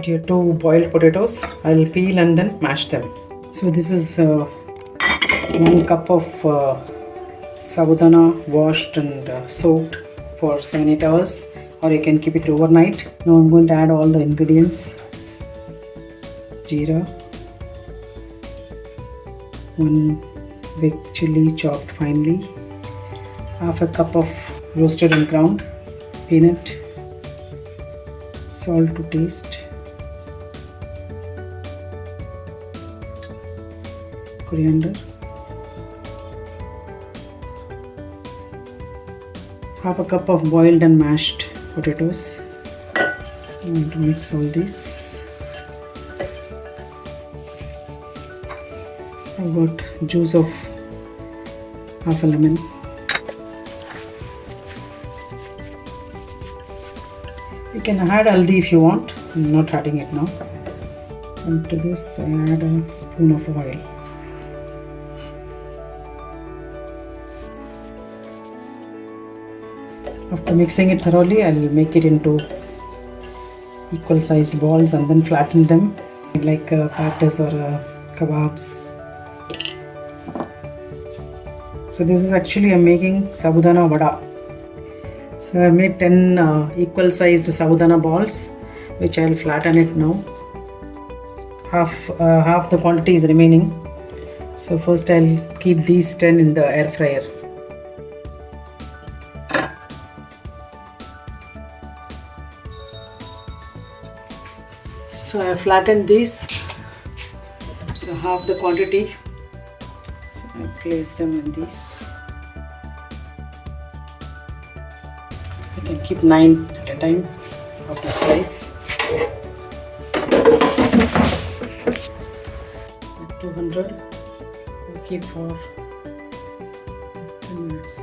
got your 2 boiled potatoes. I'll peel and then mash them. So this is 1 cup of sabudana washed and soaked for 7-8 hours, or you can keep it overnight. Now I'm going to add all the ingredients. Jeera, 1 big chili chopped finely, half a cup of roasted and ground peanut, salt to taste, coriander, half a cup of boiled and mashed potatoes. I'm going to mix all this. I've got juice of half a lemon. You can add haldi if you want. I'm not adding it now. And to this I add a spoon of oil. After mixing it thoroughly, I'll make it into equal sized balls and then flatten them like patties or kebabs. So this is actually I'm making Sabudana Vada. So I made 10 equal sized Sabudana balls, which I'll flatten it now. Half the quantity is remaining. So first I'll keep these 10 in the air fryer. So I flattened these. So half the quantity. So I place them in these. You can keep 9 at a time of the size. At 200, we'll keep for 10 minutes.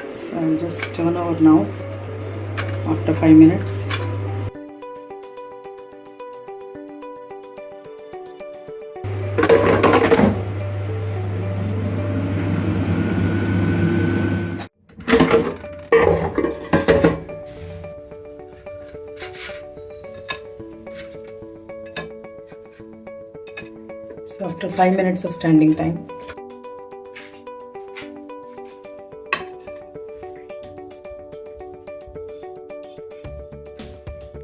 So I'll just turn over now after 5 minutes. So after 5 minutes of standing time,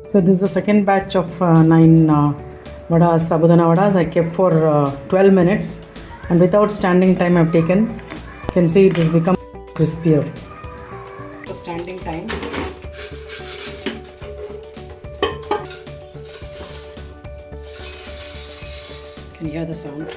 so this is the second batch of 9 vadas, Sabudana Vadas. I kept for 12 minutes, and without standing time I've taken. You can see it has become crispier. So standing time. Can you hear the sound?